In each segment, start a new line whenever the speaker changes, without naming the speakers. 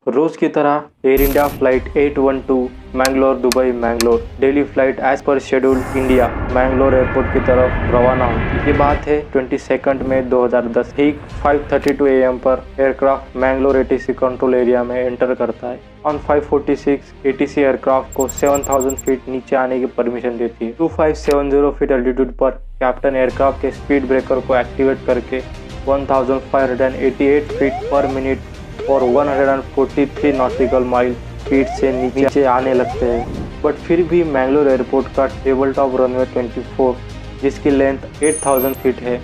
रोज की तरह Air India flight 812 Mangalore Dubai Mangalore daily flight as per schedule India Mangalore airport की तरफ रवाना होती। ये बात है 22 मई 2010। ठीक 5:32 AM पर aircraft Mangalore ATC control area में एंटर करता है। ऑन 546 ATC एयरक्राफ्ट को 7000 फीट नीचे आने की परमिशन देती है। 2570 फीट एल्टीट्यूड पर कैप्टन एयरक्राफ्ट के स्पीड ब्रेकर को एक्टिवेट करके 1588 फीट पर मिनट और 143 नॉटिकल माइल स्पीड से नीचे आने लगते हैं। बट फिर भी मैंगलोर एयरपोर्ट का टेबल टॉप रनवे 24 जिसकी लेंथ 8000 फीट है,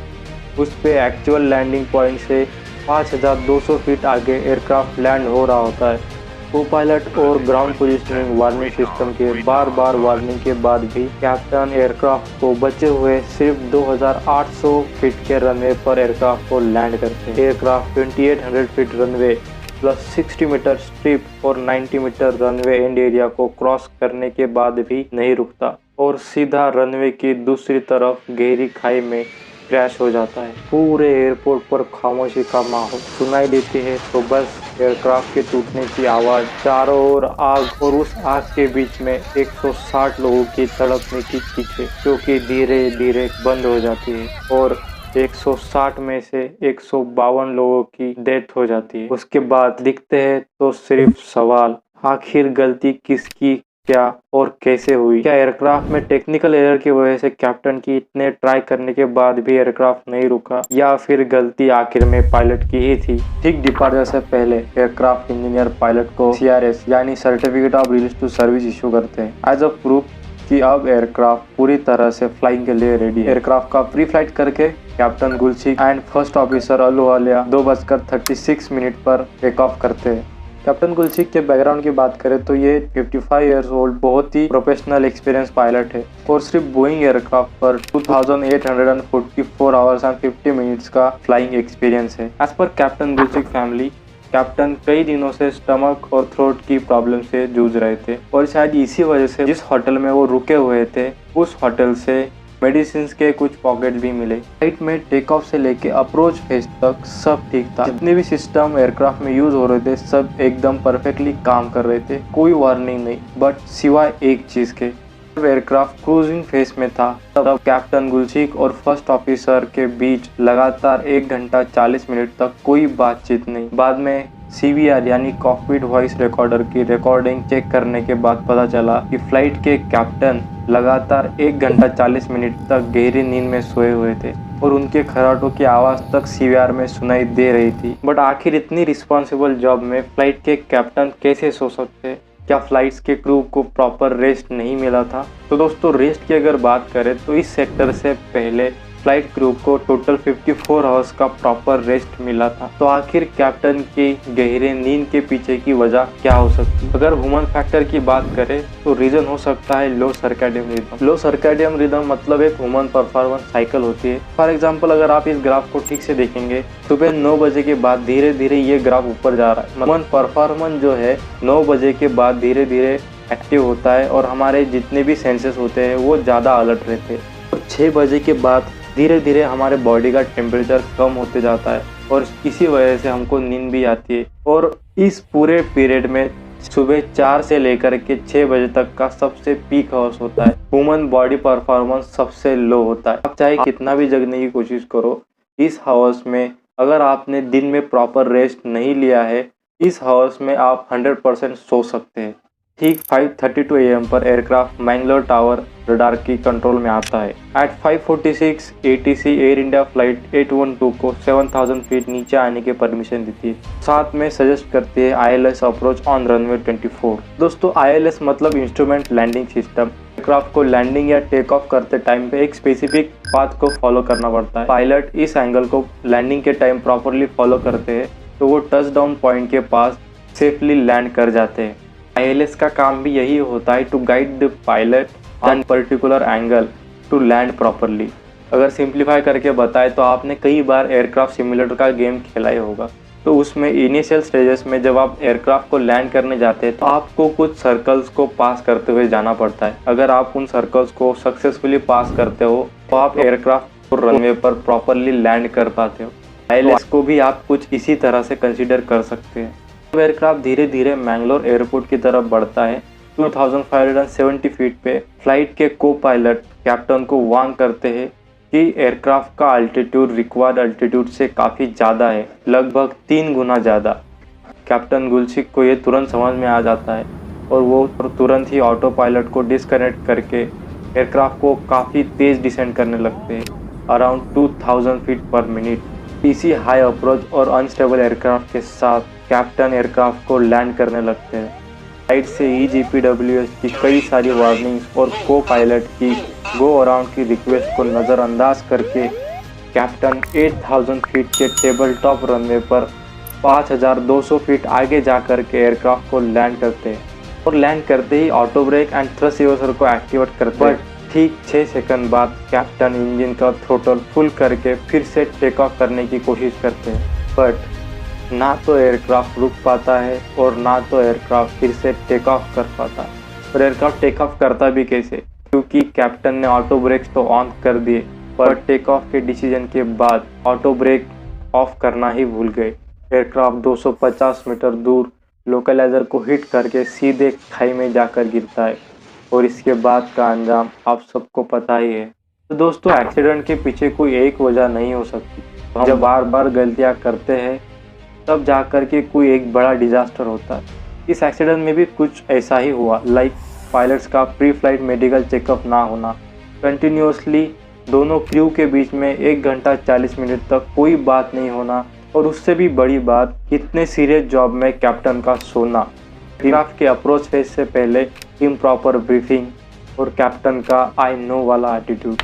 उस पे एक्चुअल लैंडिंग पॉइंट से 5200 फीट आगे एयरक्राफ्ट लैंड हो रहा होता है। को पायलट और ग्राउंड पोजिशनिंग वार्निंग सिस्टम के बार बार वार्निंग के बाद भी कैप्टन एयरक्राफ्ट को बचे हुए सिर्फ 2800 फीट के रनवे पर एयरक्राफ्ट को लैंड करते हैं। Aircraft 2800 feet runway plus 60 metre strip और 90 मीटर रनवे एंड एरिया को क्रॉस करने के बाद भी नहीं रुकता और सीधा रनवे की दूसरी तरफ गहरी खाई में क्रैश हो जाता है। पूरे एयरपोर्ट पर खामोशी का माहौल सुनाई देती है तो बस एयरक्राफ्ट के टूटने की आवाज, चारों ओर आग और उस आग के बीच में 160 लोगों की तड़पने की चीखें जो कि धीरे धीरे बंद हो जाती है और 160 में से 152 लोगों की डेथ हो जाती है। उसके बाद दिखते हैं तो सिर्फ सवाल, आखिर गलती किसकी, क्या और कैसे हुई? क्या एयरक्राफ्ट में टेक्निकल एरर की वजह से कैप्टन की इतने ट्राई करने के बाद भी एयरक्राफ्ट नहीं रुका, या फिर गलती आखिर में पायलट की ही थी? ठीक डिपार्चर से पहले एयरक्राफ्ट इंजीनियर पायलट को CRS यानी certificate of release to service issue करते हैं एज अ प्रूफ कि अब एयरक्राफ्ट पूरी तरह से फ्लाइंग के लिए रेडी है। एयरक्राफ्ट का प्री फ्लाइट करके captain Gulshik and first officer Ahluwalia 2:36 पर टेक ऑफ करते हैं। कैप्टन गुलशिक के बैकग्राउंड की बात करें तो ये 55 ईयर्स ओल्ड बहुत ही प्रोफेशनल एक्सपीरियंस पायलट है और सिर्फ बोइंग एयरक्राफ्ट पर 2844 आवर्स एंड 50 मिनट्स का फ्लाइंग एक्सपीरियंस है। एज पर कैप्टन गुलशिक फैमिली, कैप्टन कई दिनों से स्टमक और थ्रोट की प्रॉब्लम से जूझ रहे थे और शायद इसी वजह से जिस होटल में वो रुके हुए थे उस होटल से मेडिसिन के कुछ पॉकेट भी मिले। फ्लाइट में टेक ऑफ से लेके अप्रोच फेज तक सब ठीक था। जितने भी सिस्टम एयरक्राफ्ट में यूज हो रहे थे सब एकदम परफेक्टली काम कर रहे थे, कोई वार्निंग नहीं, बट सिवाय एक चीज के। जब एयरक्राफ्ट क्रूजिंग फेज में था तब कैप्टन गुलशिक और फर्स्ट ऑफिसर के बीच लगातार 1 घंटा 40 मिनट तक कोई बातचीत नहीं। बाद में CVR यानी कॉकपिट वॉइस रिकॉर्डर की रिकॉर्डिंग चेक करने के बाद पता चला कि फ्लाइट के कैप्टन लगातार 1 घंटा 40 मिनट तक गहरी नींद में सोए हुए थे और उनके खर्राटों की आवाज तक CVR में सुनाई दे रही थी। बट आखिर इतनी रिस्पॉन्सिबल जॉब में फ्लाइट के कैप्टन कैसे सो सकते? क्या फ्लाइट्स के क्रू को प्रॉपर रेस्ट नहीं मिला था? तो दोस्तों, रेस्ट की अगर बात करें तो इस सेक्टर से पहले फ्लाइट क्रू को टोटल 54 आवर्स का प्रॉपर रेस्ट मिला था। तो आखिर कैप्टन की गहरे नींद के पीछे की वजह क्या हो सकती है? अगर ह्यूमन फैक्टर की बात करें तो रीजन हो सकता है लो सर्कैडियन रिदम। लो सर्कैडियन रिदम मतलब एक ह्यूमन परफॉर्मेंस साइकिल होती है। फॉर एग्जाम्पल, अगर आप इस ग्राफ को ठीक से देखेंगे, सुबह 9 बजे के बाद धीरे धीरे ये ग्राफ ऊपर जा रहा है। ह्यूमन परफॉर्मेंस जो है 9 बजे के बाद धीरे धीरे एक्टिव होता है और हमारे जितने भी सेंसेस होते हैं वो ज़्यादा अलर्ट रहते हैं। और 6 बजे के बाद धीरे धीरे हमारे बॉडी का टेम्परेचर कम होते जाता है और इसी वजह से हमको नींद भी आती है। और इस पूरे पीरियड में सुबह 4 से लेकर के 6 बजे तक का सबसे पीक आवर्स होता है। ह्यूमन बॉडी परफॉर्मेंस सबसे लो होता है। आप चाहे कितना भी जगने की कोशिश करो, इस आवर्स में अगर आपने दिन में प्रॉपर रेस्ट नहीं लिया है, इस आवर्स में आप 100% सो सकते हैं। ठीक 5:32 AM पर एयरक्राफ्ट मैंगलोर टावर रडार की कंट्रोल में आता है। At 5:46 ATC Air India flight 812 को 7000 फीट नीचे आने की परमिशन देती है। साथ में सजेस्ट करती है ILS अप्रोच ऑन रनवे 24। दोस्तों, ILS मतलब इंस्ट्रूमेंट लैंडिंग सिस्टम। एयरक्राफ्ट को लैंडिंग या टेक ऑफ करते टाइम पे एक स्पेसिफिक पाथ को फॉलो करना पड़ता है। पायलट इस एंगल को लैंडिंग के टाइम प्रॉपरली फॉलो करते हैं तो वो टच डाउन पॉइंट के पास सेफली लैंड कर जाते हैं। ILS का काम भी यही होता है, to guide the pilot on particular angle to land properly. अगर सिंप्लीफाई करके बताएं तो आपने कई बार एयरक्राफ्ट सिमुलेटर का गेम खेला ही होगा। तो उसमें इनिशियल स्टेजेस में जब आप एयरक्राफ्ट को लैंड करने जाते हैं तो आपको कुछ सर्कल्स को पास करते हुए जाना पड़ता है। अगर आप उन सर्कल्स को सक्सेसफुली पास करते हो तो आप एयरक्राफ्ट को रनवे पर प्रॉपरली लैंड कर पाते हो। ILS को भी आप कुछ इसी तरह से कंसीडर कर सकते हैं। एयरक्राफ्ट धीरे धीरे मैंगलोर एयरपोर्ट की तरफ बढ़ता है। 2570 फीट पे फ्लाइट के को पायलट कैप्टन को वार्न करते हैं कि एयरक्राफ्ट का अल्टीट्यूड रिक्वायर्ड अल्टीट्यूड से काफ़ी ज़्यादा है, लगभग 3 गुना ज़्यादा। कैप्टन गुलशिक को ये तुरंत समझ में आ जाता है और वो तुरंत ही ऑटो पायलट को डिस्कनेक्ट करके एयरक्राफ्ट को काफ़ी तेज़ डिसेंड करने लगते हैं, अराउंड 2000 फीट पर मिनट। पीसी हाई अप्रोच और अनस्टेबल एयरक्राफ्ट के साथ कैप्टन एयरक्राफ्ट को लैंड करने लगते हैं। साइड से EGPWS की कई सारी वार्निंग्स और को पायलट की गो अराउंड की रिक्वेस्ट को नज़रअंदाज करके कैप्टन 8000 फीट के टेबल टॉप रनवे पर 5200 फीट आगे जाकर के एयरक्राफ्ट को लैंड करते हैं और लैंड करते ही auto brake and thrust reversal को एक्टिवेट करते हैं। ठीक 6 सेकंड बाद कैप्टन इंजन का थ्रोटल फुल करके फिर से टेक ऑफ करने की कोशिश करते हैं, बट ना तो एयरक्राफ्ट रुक पाता है और ना तो एयरक्राफ्ट फिर से टेक ऑफ कर पाता है। और एयरक्राफ्ट टेक ऑफ करता भी कैसे, क्योंकि कैप्टन ने ऑटो ब्रेक्स तो ऑन कर दिए पर टेक ऑफ के डिसीजन के बाद ऑटो ब्रेक ऑफ करना ही भूल गए। एयरक्राफ्ट 250 मीटर दूर लोकलाइजर को हिट करके सीधे खाई में जाकर गिरता है और इसके बाद का अंजाम आप सबको पता ही है। तो दोस्तों, एक्सीडेंट के पीछे कोई एक वजह नहीं हो सकती। हम जब बार बार गलतियां करते हैं तब जाकर के कोई एक बड़ा डिजास्टर होता है। इस एक्सीडेंट में भी कुछ ऐसा ही हुआ, लाइक पायलट्स का प्री फ्लाइट मेडिकल चेकअप ना होना, कंटिन्यूसली दोनों क्रू के बीच में 1 घंटा 40 मिनट तक कोई बात नहीं होना, और उससे भी बड़ी बात इतने सीरियस जॉब में कैप्टन का सोना, एयरक्राफ्ट के अप्रोच फेज से पहले इम्प्रॉपर ब्रीफिंग और कैप्टन का आई नो वाला एटीट्यूड,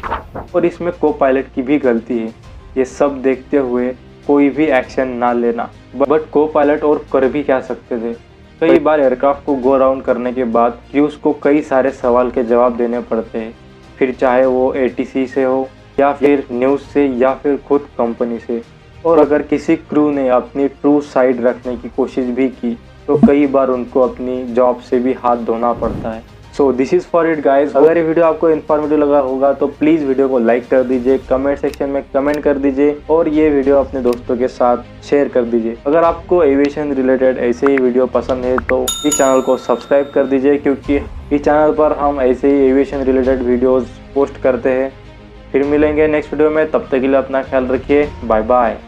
और इसमें को पायलट की भी गलती है। ये सब देखते हुए कोई भी एक्शन ना लेना, बट को पायलट और कर भी क्या सकते थे। कई बार एयरक्राफ्ट को गो अराउंड करने के बाद क्रूज को कई सारे सवाल के जवाब देने पड़ते हैं, फिर चाहे वो ATC से हो या फिर न्यूज़ से या फिर खुद कंपनी से। और अगर किसी क्रू ने अपनी ट्रू साइड रखने की कोशिश भी की तो कई बार उनको अपनी जॉब से भी हाथ धोना पड़ता है। So this is for it guys. अगर ये वीडियो आपको इन्फॉर्मेटिव लगा होगा तो प्लीज़ वीडियो को लाइक कर दीजिए, कमेंट सेक्शन में कमेंट कर दीजिए और ये वीडियो अपने दोस्तों के साथ शेयर कर दीजिए। अगर आपको एविएशन रिलेटेड ऐसे ही वीडियो पसंद है तो इस चैनल को सब्सक्राइब कर दीजिए, क्योंकि इस चैनल पर हम ऐसे ही एविएशन रिलेटेड वीडियोज़ पोस्ट करते हैं। फिर मिलेंगे नेक्स्ट वीडियो में, तब तक के लिए अपना ख्याल रखिए। Bye bye.